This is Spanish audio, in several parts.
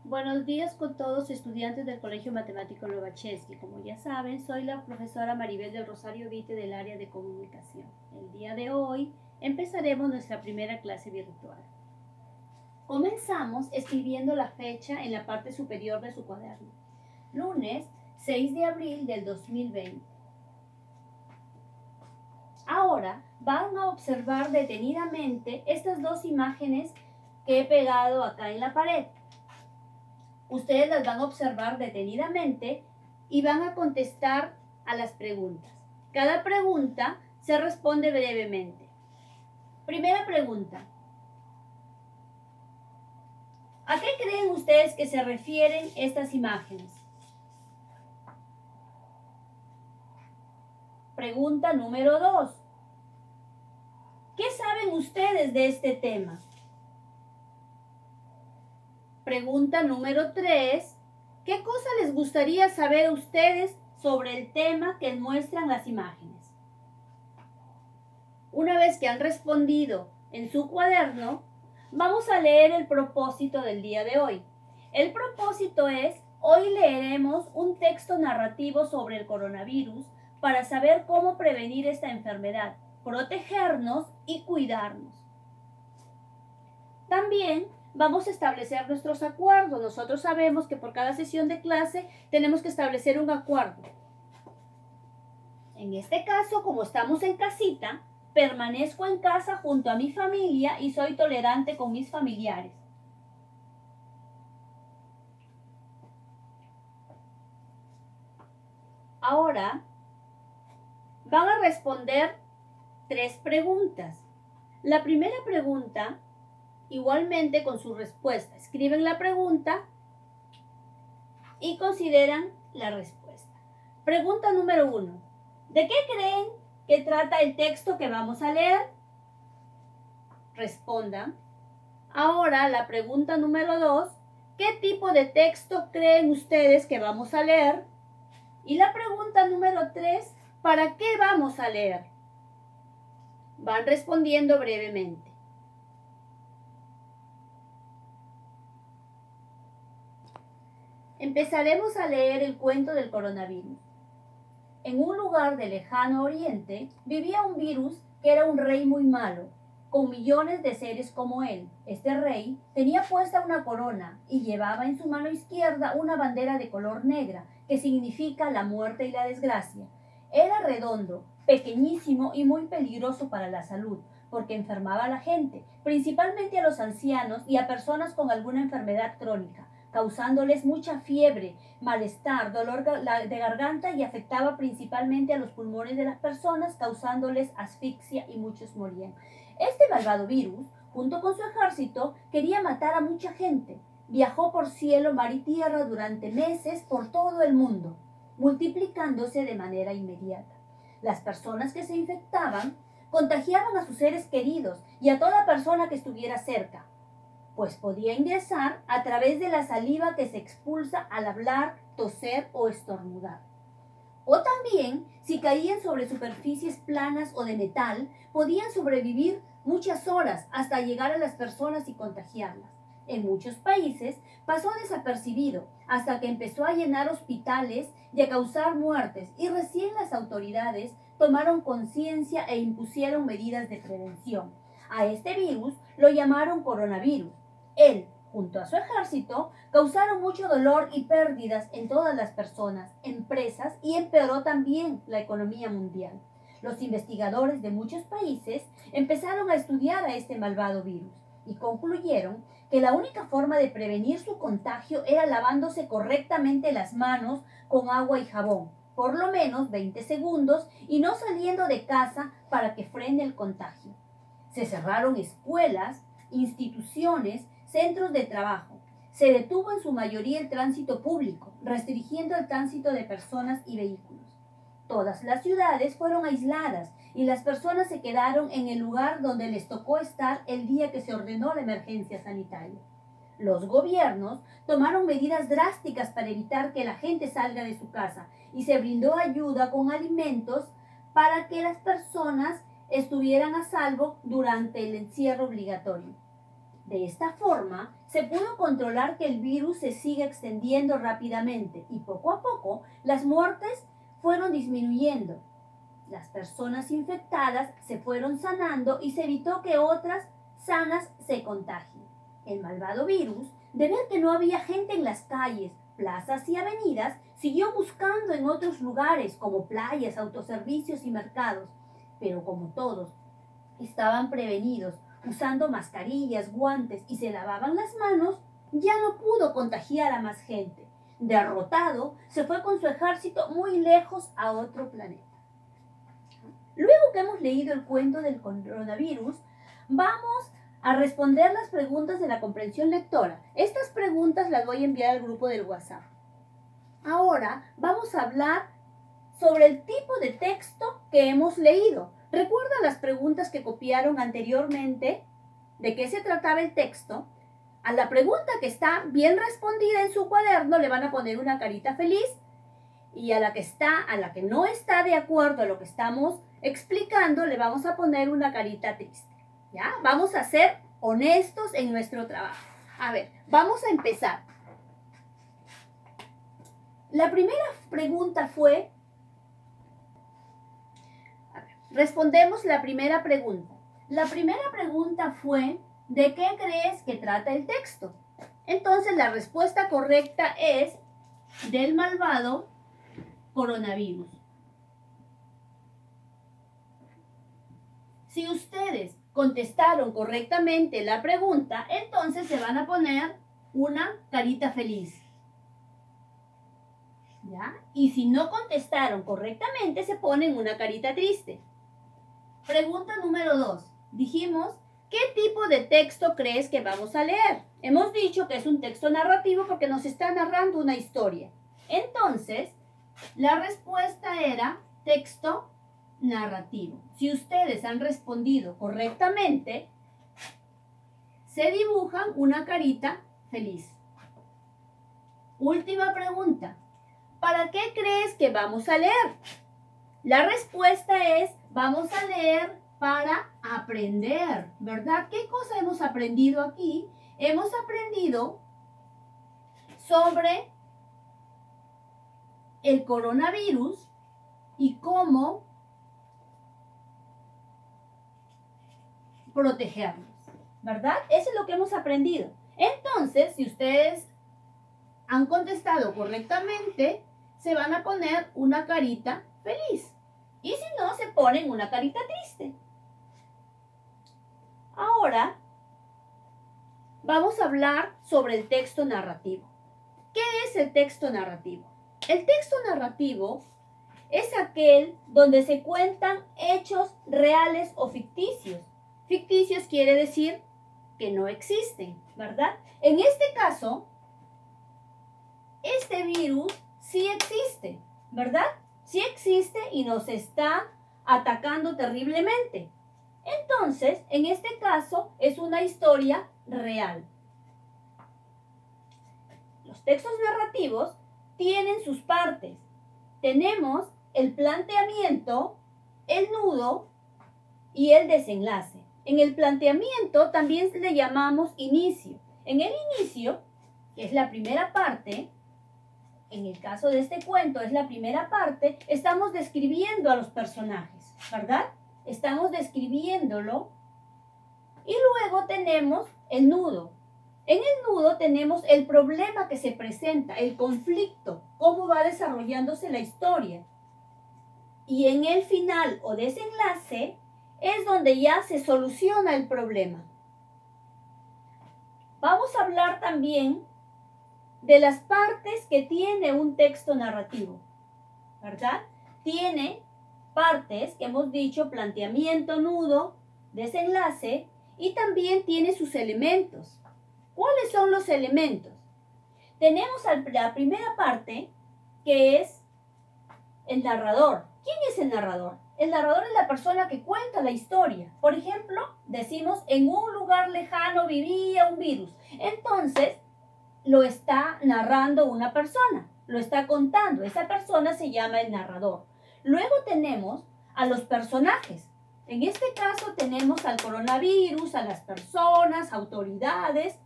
Buenos días con todos estudiantes del Colegio Matemático Lobachevsky. Como ya saben, soy la profesora Maribel del Rosario Vite del área de comunicación. El día de hoy empezaremos nuestra primera clase virtual. Comenzamos escribiendo la fecha en la parte superior de su cuaderno. Lunes 6 de abril del 2020. Ahora van a observar detenidamente estas dos imágenes que he pegado acá en la pared. Ustedes las van a observar detenidamente y van a contestar a las preguntas. Cada pregunta se responde brevemente. Primera pregunta. ¿A qué creen ustedes que se refieren estas imágenes? Pregunta número 2. ¿Qué saben ustedes de este tema? Pregunta número 3. ¿Qué cosa les gustaría saber a ustedes sobre el tema que muestran las imágenes? Una vez que han respondido en su cuaderno, vamos a leer el propósito del día de hoy. El propósito es, hoy leeremos un texto narrativo sobre el coronavirus para saber cómo prevenir esta enfermedad, protegernos y cuidarnos. También vamos a establecer nuestros acuerdos. Nosotros sabemos que por cada sesión de clase tenemos que establecer un acuerdo. En este caso, como estamos en casita, permanezco en casa junto a mi familia y soy tolerante con mis familiares. Ahora van a responder 3 preguntas. La primera pregunta, igualmente con su respuesta, escriben la pregunta y consideran la respuesta. Pregunta número 1. ¿De qué creen que trata el texto que vamos a leer? Respondan. Ahora la pregunta número 2. ¿Qué tipo de texto creen ustedes que vamos a leer? Y la pregunta número 3. ¿Para qué vamos a leer? Van respondiendo brevemente. Empezaremos a leer el cuento del coronavirus. En un lugar del lejano oriente vivía un virus que era un rey muy malo, con millones de seres como él. Este rey tenía puesta una corona y llevaba en su mano izquierda una bandera de color negra, que significa la muerte y la desgracia. Era redondo, pequeñísimo y muy peligroso para la salud, porque enfermaba a la gente, principalmente a los ancianos y a personas con alguna enfermedad crónica, causándoles mucha fiebre, malestar, dolor de garganta y afectaba principalmente a los pulmones de las personas, causándoles asfixia y muchos morían. Este malvado virus, junto con su ejército, quería matar a mucha gente. Viajó por cielo, mar y tierra durante meses por todo el mundo, multiplicándose de manera inmediata. Las personas que se infectaban contagiaban a sus seres queridos y a toda persona que estuviera cerca, pues podía ingresar a través de la saliva que se expulsa al hablar, toser o estornudar. O también, si caían sobre superficies planas o de metal, podían sobrevivir muchas horas hasta llegar a las personas y contagiarlas. En muchos países pasó desapercibido hasta que empezó a llenar hospitales y a causar muertes, y recién las autoridades tomaron conciencia e impusieron medidas de prevención. A este virus lo llamaron coronavirus. Él, junto a su ejército, causaron mucho dolor y pérdidas en todas las personas, empresas, y empeoró también la economía mundial. Los investigadores de muchos países empezaron a estudiar a este malvado virus y concluyeron que la única forma de prevenir su contagio era lavándose correctamente las manos con agua y jabón, por lo menos 20 segundos, y no saliendo de casa para que frene el contagio. Se cerraron escuelas, instituciones, centros de trabajo. Se detuvo en su mayoría el tránsito público, restringiendo el tránsito de personas y vehículos. Todas las ciudades fueron aisladas y las personas se quedaron en el lugar donde les tocó estar el día que se ordenó la emergencia sanitaria. Los gobiernos tomaron medidas drásticas para evitar que la gente salga de su casa y se brindó ayuda con alimentos para que las personas estuvieran a salvo durante el encierro obligatorio. De esta forma, se pudo controlar que el virus se siga extendiendo rápidamente y poco a poco las muertes fueron disminuyendo. Las personas infectadas se fueron sanando y se evitó que otras sanas se contagien. El malvado virus, de ver que no había gente en las calles, plazas y avenidas, siguió buscando en otros lugares como playas, autoservicios y mercados. Pero como todos estaban prevenidos, usando mascarillas, guantes y se lavaban las manos, ya no pudo contagiar a más gente. Derrotado, se fue con su ejército muy lejos a otro planeta. Luego que hemos leído el cuento del coronavirus, vamos a responder las preguntas de la comprensión lectora. Estas preguntas las voy a enviar al grupo del WhatsApp. Ahora vamos a hablar sobre el tipo de texto que hemos leído. ¿Recuerdan las preguntas que copiaron anteriormente? ¿De qué se trataba el texto? A la pregunta que está bien respondida en su cuaderno le van a poner una carita feliz y a la que no está de acuerdo a lo que estamos explicando le vamos a poner una carita triste. ¿Ya? Vamos a ser honestos en nuestro trabajo. A ver, vamos a empezar. La primera pregunta fue, respondemos la primera pregunta. La primera pregunta fue, ¿de qué crees que trata el texto? Entonces la respuesta correcta es del malvado coronavirus. Si ustedes contestaron correctamente la pregunta, entonces se van a poner una carita feliz. ¿Ya? Y si no contestaron correctamente, se ponen una carita triste. Pregunta número 2. Dijimos, ¿qué tipo de texto crees que vamos a leer? Hemos dicho que es un texto narrativo porque nos está narrando una historia. Entonces, la respuesta era texto narrativo. Si ustedes han respondido correctamente, se dibujan una carita feliz. Última pregunta. ¿Para qué crees que vamos a leer? La respuesta es, vamos a leer para aprender, ¿verdad? ¿Qué cosa hemos aprendido aquí? Hemos aprendido sobre el coronavirus y cómo protegernos, ¿verdad? Eso es lo que hemos aprendido. Entonces, si ustedes han contestado correctamente, se van a poner una carita feliz. Y si no, se ponen una carita triste. Ahora, vamos a hablar sobre el texto narrativo. ¿Qué es el texto narrativo? El texto narrativo es aquel donde se cuentan hechos reales o ficticios. Ficticios quiere decir que no existen, ¿verdad? En este caso, este virus sí existe, ¿verdad? Sí existe y nos está atacando terriblemente. Entonces, en este caso, es una historia real. Los textos narrativos tienen sus partes. Tenemos el planteamiento, el nudo y el desenlace. En el planteamiento también le llamamos inicio. En el inicio, que es la primera parte, en el caso de este cuento es la primera parte, estamos describiendo a los personajes, ¿verdad? Estamos describiéndolo y luego tenemos el nudo. En el nudo tenemos el problema que se presenta, el conflicto, cómo va desarrollándose la historia. Y en el final o desenlace es donde ya se soluciona el problema. Vamos a hablar también de las partes que tiene un texto narrativo, ¿verdad? Tiene partes que hemos dicho, planteamiento, nudo, desenlace, y también tiene sus elementos. ¿Cuáles son los elementos? Tenemos la primera parte, que es el narrador. ¿Quién es el narrador? El narrador es la persona que cuenta la historia. Por ejemplo, decimos, en un lugar lejano vivía un virus. Entonces, lo está narrando una persona, lo está contando. Esa persona se llama el narrador. Luego tenemos a los personajes. En este caso tenemos al coronavirus, a las personas, autoridades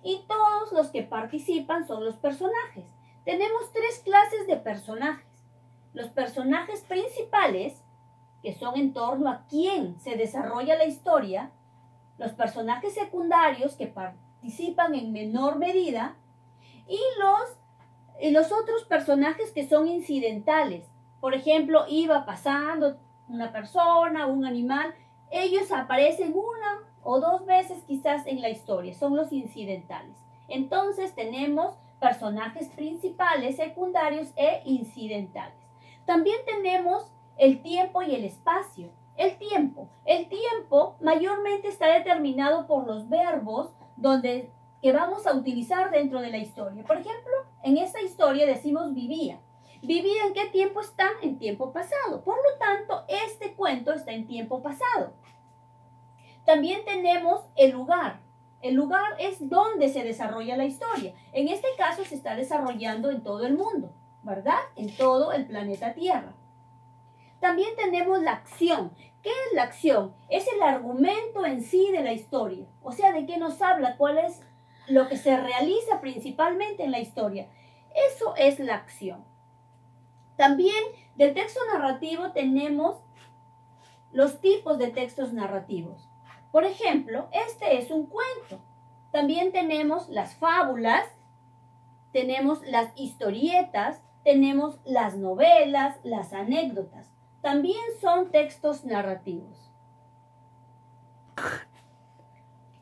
y todos los que participan son los personajes. Tenemos tres clases de personajes. Los personajes principales, que son en torno a quién se desarrolla la historia, los personajes secundarios que participan en menor medida y los otros personajes que son incidentales. Por ejemplo, iba pasando una persona, un animal, ellos aparecen una o dos veces quizás en la historia, son los incidentales. Entonces tenemos personajes principales, secundarios e incidentales. También tenemos el tiempo y el espacio. El tiempo mayormente está determinado por los verbos que vamos a utilizar dentro de la historia. Por ejemplo, en esta historia decimos vivía. ¿Vivía en qué tiempo está? En tiempo pasado. Por lo tanto, este cuento está en tiempo pasado. También tenemos el lugar. El lugar es donde se desarrolla la historia. En este caso se está desarrollando en todo el mundo, ¿verdad? En todo el planeta Tierra. También tenemos la acción. ¿Qué es la acción? Es el argumento en sí de la historia. O sea, ¿de qué nos habla? ¿Cuál es lo que se realiza principalmente en la historia? Eso es la acción. También del texto narrativo tenemos los tipos de textos narrativos. Por ejemplo, este es un cuento. También tenemos las fábulas, tenemos las historietas, tenemos las novelas, las anécdotas. También son textos narrativos.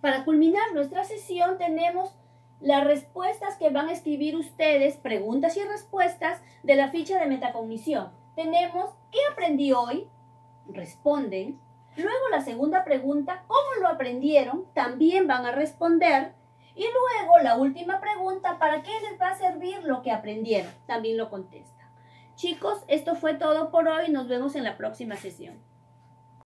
Para culminar nuestra sesión tenemos las respuestas que van a escribir ustedes, preguntas y respuestas de la ficha de metacognición. Tenemos, ¿qué aprendí hoy? Responden. Luego la segunda pregunta, ¿cómo lo aprendieron? También van a responder. Y luego la última pregunta, ¿para qué les va a servir lo que aprendieron? También lo contestan. Chicos, esto fue todo por hoy. Nos vemos en la próxima sesión.